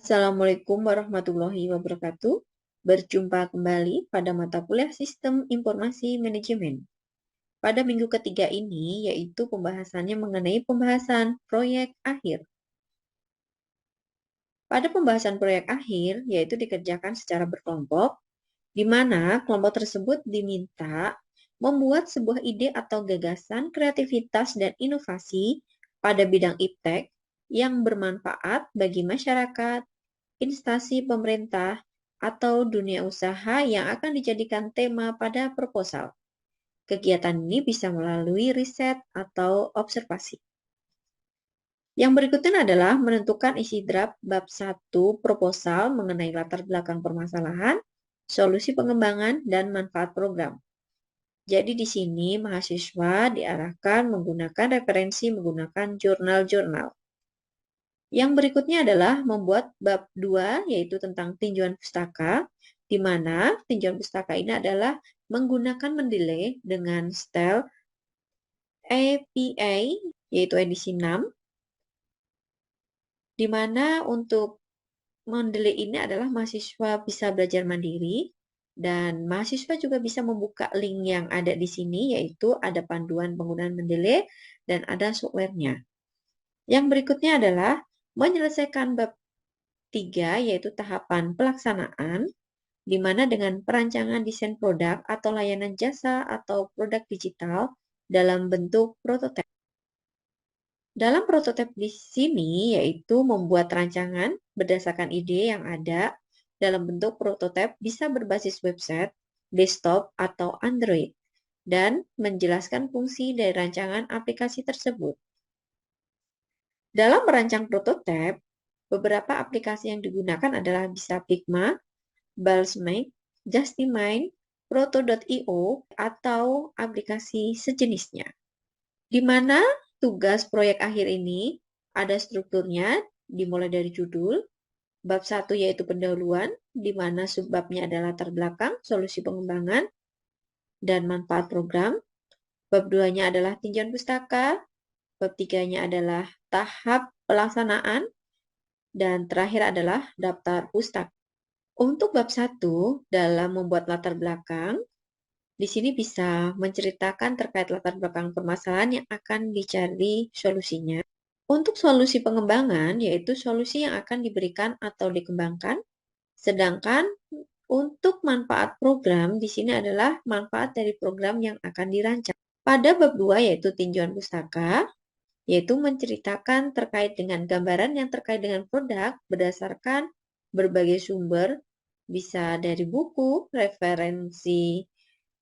Assalamualaikum warahmatullahi wabarakatuh. Berjumpa kembali pada mata kuliah Sistem Informasi Manajemen. Pada minggu ketiga ini, yaitu pembahasannya mengenai pembahasan proyek akhir. Pada pembahasan proyek akhir, yaitu dikerjakan secara berkelompok, di mana kelompok tersebut diminta membuat sebuah ide atau gagasan kreativitas dan inovasi pada bidang iptek yang bermanfaat bagi masyarakat, instansi pemerintah, atau dunia usaha yang akan dijadikan tema pada proposal. Kegiatan ini bisa melalui riset atau observasi. Yang berikutnya adalah menentukan isi draft bab 1 proposal mengenai latar belakang permasalahan, solusi pengembangan, dan manfaat program. Jadi di sini mahasiswa diarahkan menggunakan referensi menggunakan jurnal-jurnal. Yang berikutnya adalah membuat bab 2, yaitu tentang tinjauan pustaka, di mana tinjauan pustaka ini adalah menggunakan mendeley dengan style APA, yaitu edisi 6, di mana untuk mendeley ini adalah mahasiswa bisa belajar mandiri, dan mahasiswa juga bisa membuka link yang ada di sini, yaitu ada panduan penggunaan mendeley dan ada software-nya. Yang berikutnya adalah menyelesaikan bab 3, yaitu tahapan pelaksanaan, di mana dengan perancangan desain produk atau layanan jasa atau produk digital dalam bentuk prototipe. Dalam prototipe di sini, yaitu membuat rancangan berdasarkan ide yang ada dalam bentuk prototipe bisa berbasis website, desktop, atau Android, dan menjelaskan fungsi dari rancangan aplikasi tersebut. Dalam merancang prototipe, beberapa aplikasi yang digunakan adalah bisa Figma, Balsamiq, Justimine, Proto.io, atau aplikasi sejenisnya. Di mana tugas proyek akhir ini ada strukturnya, dimulai dari judul, bab 1 yaitu pendahuluan, di mana subbabnya adalah latar belakang, solusi pengembangan, dan manfaat program. Bab 2-nya adalah tinjauan pustaka, bab 3-nya adalah tahap pelaksanaan, dan terakhir adalah daftar pustaka. Untuk bab 1, dalam membuat latar belakang, di sini bisa menceritakan terkait latar belakang permasalahan yang akan dicari solusinya. Untuk solusi pengembangan, yaitu solusi yang akan diberikan atau dikembangkan. Sedangkan untuk manfaat program, di sini adalah manfaat dari program yang akan dirancang. Pada bab 2, yaitu tinjauan pustaka, yaitu menceritakan terkait dengan gambaran yang terkait dengan produk berdasarkan berbagai sumber, bisa dari buku, referensi,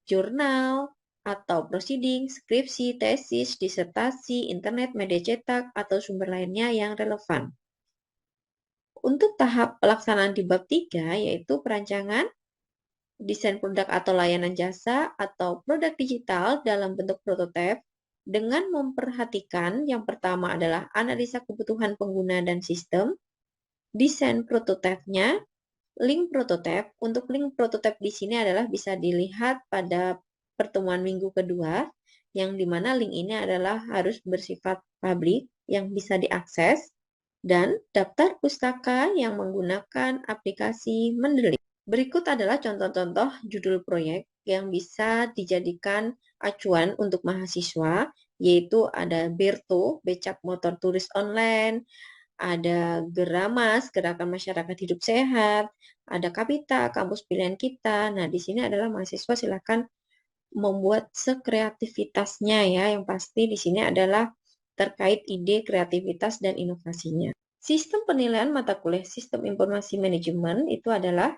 jurnal, atau proceeding, skripsi, tesis, disertasi, internet, media cetak, atau sumber lainnya yang relevan. Untuk tahap pelaksanaan di bab 3, yaitu perancangan, desain produk atau layanan jasa, atau produk digital dalam bentuk prototipe, dengan memperhatikan yang pertama adalah analisa kebutuhan pengguna dan sistem, desain prototipenya, link prototipe. Untuk link prototipe di sini adalah bisa dilihat pada pertemuan minggu kedua, yang dimana link ini adalah harus bersifat publik yang bisa diakses, dan daftar pustaka yang menggunakan aplikasi Mendeley. Berikut adalah contoh-contoh judul proyek yang bisa dijadikan acuan untuk mahasiswa, yaitu ada Berto, becak motor turis online, ada Geramas, Gerakan Masyarakat Hidup Sehat, ada Kapita, Kampus Pilihan Kita. Nah, di sini adalah mahasiswa silakan membuat sekreativitasnya ya. Yang pasti di sini adalah terkait ide, kreativitas, dan inovasinya. Sistem penilaian mata kuliah Sistem Informasi Manajemen itu adalah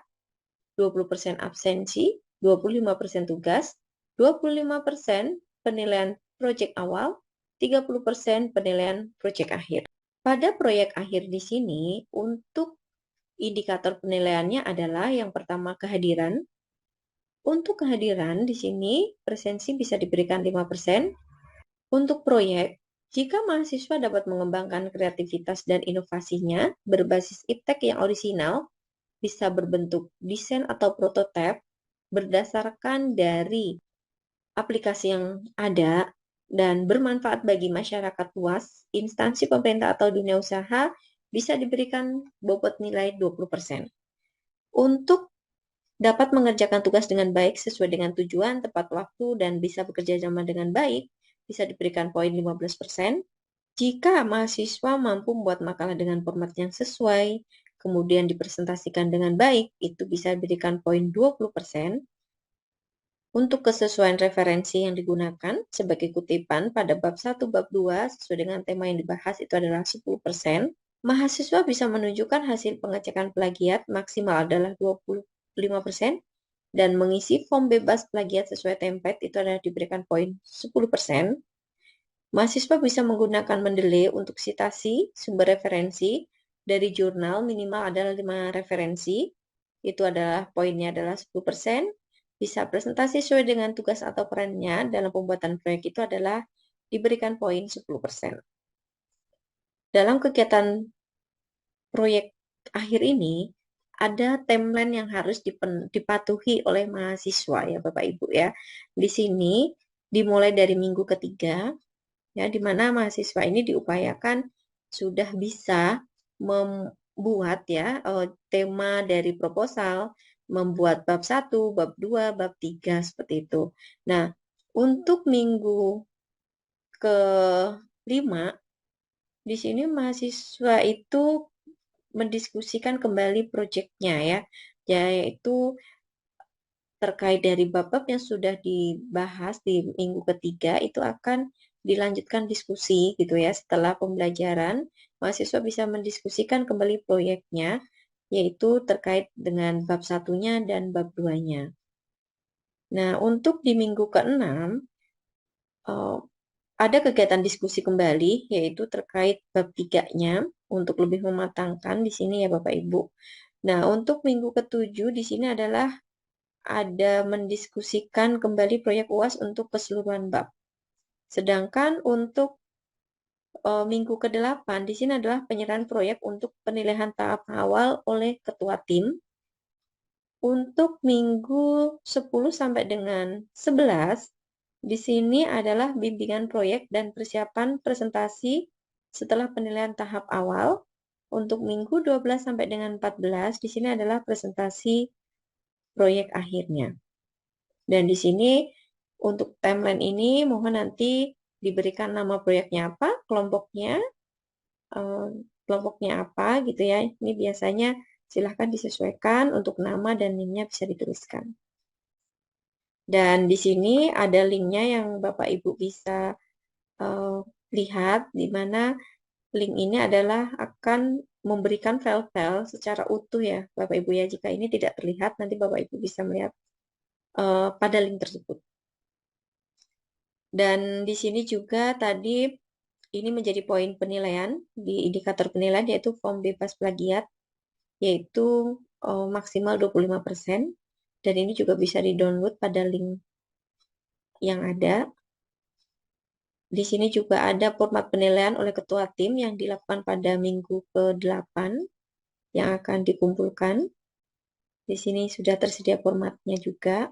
20% absensi, 25% tugas, 25% penilaian proyek awal, 30% penilaian proyek akhir. Pada proyek akhir di sini, untuk indikator penilaiannya adalah yang pertama kehadiran. Untuk kehadiran di sini, presensi bisa diberikan 5%. Untuk proyek, jika mahasiswa dapat mengembangkan kreativitas dan inovasinya berbasis iptek yang orisinal, bisa berbentuk desain atau prototipe berdasarkan dari aplikasi yang ada dan bermanfaat bagi masyarakat luas, instansi pemerintah atau dunia usaha, bisa diberikan bobot nilai 20%. Untuk dapat mengerjakan tugas dengan baik sesuai dengan tujuan, tepat waktu, dan bisa bekerja sama dengan baik, bisa diberikan poin 15%. Jika mahasiswa mampu membuat makalah dengan format yang sesuai, kemudian dipresentasikan dengan baik, itu bisa diberikan poin 20%. Untuk kesesuaian referensi yang digunakan sebagai kutipan pada bab 1, bab 2, sesuai dengan tema yang dibahas itu adalah 10%. Mahasiswa bisa menunjukkan hasil pengecekan plagiat maksimal adalah 25%, dan mengisi form bebas plagiat sesuai template itu adalah diberikan poin 10%. Mahasiswa bisa menggunakan Mendeley untuk citasi sumber referensi dari jurnal minimal adalah 5 referensi. Itu adalah poinnya adalah 10%. Bisa presentasi sesuai dengan tugas atau perannya dalam pembuatan proyek itu adalah diberikan poin 10%. Dalam kegiatan proyek akhir ini, ada timeline yang harus dipatuhi oleh mahasiswa ya Bapak Ibu ya. Di sini dimulai dari minggu ketiga, ya, di mana mahasiswa ini diupayakan sudah bisa membuat ya tema dari proposal, membuat bab 1, bab 2, bab 3 seperti itu. Nah, untuk minggu ke-5 di sini mahasiswa itu mendiskusikan kembali proyeknya ya, yaitu terkait dari bab-bab yang sudah dibahas di minggu ketiga itu akan dilanjutkan diskusi gitu ya. Setelah pembelajaran, mahasiswa bisa mendiskusikan kembali proyeknya, yaitu terkait dengan bab satunya dan bab 2-nya. Nah, untuk di minggu ke-6, ada kegiatan diskusi kembali, yaitu terkait bab 3-nya, untuk lebih mematangkan di sini ya Bapak Ibu. Nah, untuk minggu ke-7 di sini adalah ada mendiskusikan kembali proyek UAS untuk keseluruhan bab. Sedangkan untuk minggu ke-8 di sini adalah penyerahan proyek untuk penilaian tahap awal oleh ketua tim. Untuk minggu 10 sampai dengan 11 di sini adalah bimbingan proyek dan persiapan presentasi setelah penilaian tahap awal. Untuk minggu 12 sampai dengan 14 di sini adalah presentasi proyek akhirnya. Dan di sini untuk timeline ini mohon nanti diberikan nama proyeknya apa, kelompoknya apa gitu ya. Ini biasanya silahkan disesuaikan untuk nama dan NIM-nya bisa dituliskan. Dan di sini ada linknya yang Bapak Ibu bisa lihat, di mana link ini adalah akan memberikan file-file secara utuh ya Bapak Ibu ya. Jika ini tidak terlihat, nanti Bapak Ibu bisa melihat pada link tersebut. Dan di sini juga tadi ini menjadi poin penilaian di indikator penilaian yaitu form bebas plagiat, yaitu maksimal 25%, dan ini juga bisa di-download pada link yang ada. Di sini juga ada format penilaian oleh ketua tim yang dilakukan pada minggu ke-8 yang akan dikumpulkan. Di sini sudah tersedia formatnya juga.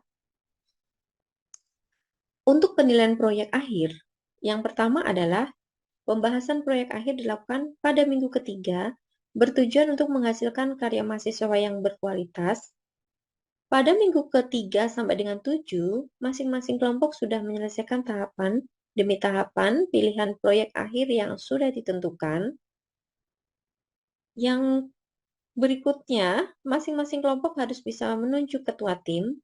Untuk penilaian proyek akhir, yang pertama adalah pembahasan proyek akhir dilakukan pada minggu ketiga, bertujuan untuk menghasilkan karya mahasiswa yang berkualitas. Pada minggu ketiga sampai dengan 7, masing-masing kelompok sudah menyelesaikan tahapan demi tahapan pilihan proyek akhir yang sudah ditentukan. Yang berikutnya, masing-masing kelompok harus bisa menunjuk ketua tim.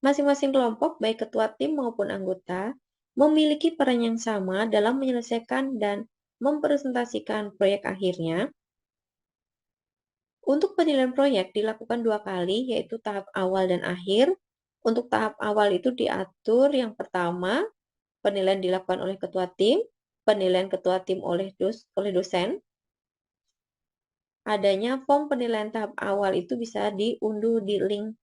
Masing-masing kelompok, baik ketua tim maupun anggota, memiliki peran yang sama dalam menyelesaikan dan mempresentasikan proyek akhirnya. Untuk penilaian proyek dilakukan 2 kali, yaitu tahap awal dan akhir. Untuk tahap awal itu diatur yang pertama, penilaian dilakukan oleh ketua tim, penilaian ketua tim oleh dosen. Adanya form penilaian tahap awal itu bisa diunduh di link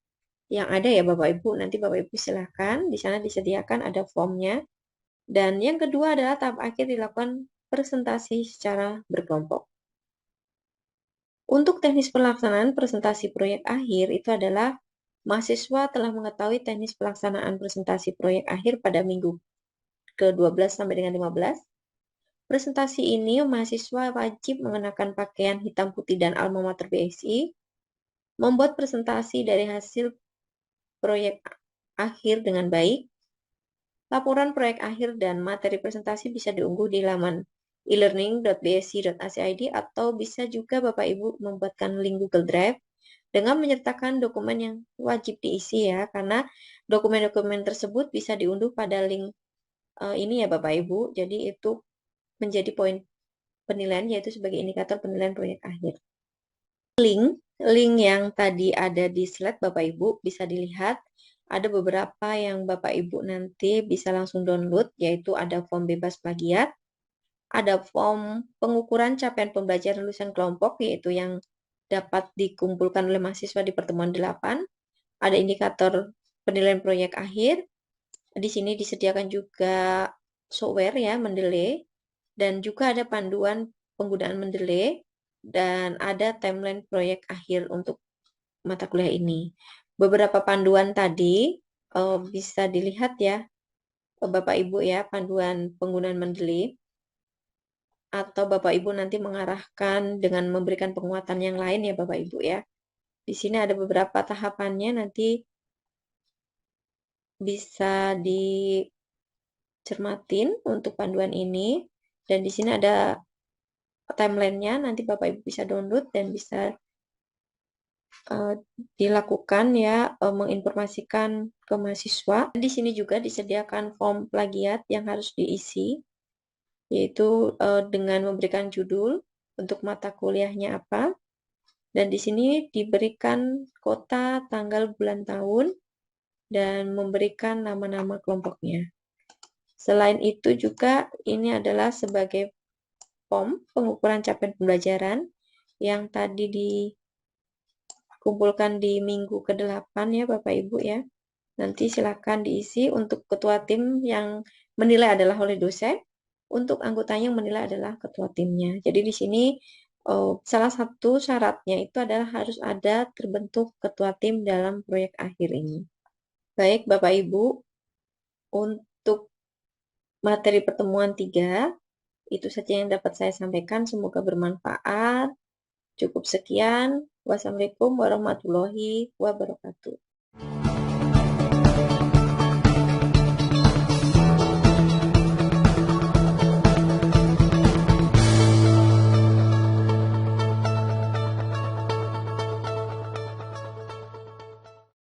yang ada ya Bapak Ibu. Nanti Bapak Ibu silahkan, di sana disediakan ada formnya. Dan yang kedua adalah tahap akhir dilakukan presentasi secara berkelompok. Untuk teknis pelaksanaan presentasi proyek akhir itu adalah mahasiswa telah mengetahui teknis pelaksanaan presentasi proyek akhir pada minggu ke-12 sampai dengan 15. presentasi ini mahasiswa wajib mengenakan pakaian hitam putih dan alma mater BSI, membuat presentasi dari hasil proyek akhir dengan baik. Laporan proyek akhir dan materi presentasi bisa diunggah di laman e-learning.bsc.ac.id atau bisa juga Bapak Ibu membuatkan link Google Drive dengan menyertakan dokumen yang wajib diisi ya, karena dokumen-dokumen tersebut bisa diunduh pada link ini ya Bapak Ibu. Jadi itu menjadi poin penilaian, yaitu sebagai indikator penilaian proyek akhir. Link yang tadi ada di slide Bapak Ibu bisa dilihat. Ada beberapa yang Bapak Ibu nanti bisa langsung download, yaitu ada form bebas plagiat, ada form pengukuran capaian pembelajaran lulusan kelompok, yaitu yang dapat dikumpulkan oleh mahasiswa di pertemuan 8, ada indikator penilaian proyek akhir, di sini disediakan juga software ya, Mendeley, dan juga ada panduan penggunaan Mendeley, dan ada timeline proyek akhir untuk mata kuliah ini. Beberapa panduan tadi bisa dilihat ya, Bapak Ibu ya, panduan penggunaan Mendeley, atau Bapak Ibu nanti mengarahkan dengan memberikan penguatan yang lain ya Bapak Ibu ya. Di sini ada beberapa tahapannya, nanti bisa dicermatin untuk panduan ini. Dan di sini ada timelinenya, nanti Bapak Ibu bisa download dan bisa dilakukan ya, menginformasikan ke mahasiswa. Di sini juga disediakan form plagiat yang harus diisi, yaitu dengan memberikan judul untuk mata kuliahnya apa, dan di sini diberikan kota, tanggal, bulan, tahun, dan memberikan nama-nama kelompoknya. Selain itu juga ini adalah sebagai form pengukuran capaian pembelajaran yang tadi dikumpulkan di minggu ke-8 ya Bapak Ibu ya. Nanti silakan diisi. Untuk ketua tim yang menilai adalah oleh dosen, untuk anggotanya yang menilai adalah ketua timnya. Jadi di sini salah satu syaratnya itu adalah harus ada terbentuk ketua tim dalam proyek akhir ini. Baik Bapak Ibu, untuk materi pertemuan 3, itu saja yang dapat saya sampaikan. Semoga bermanfaat. Cukup sekian. Wassalamualaikum warahmatullahi wabarakatuh.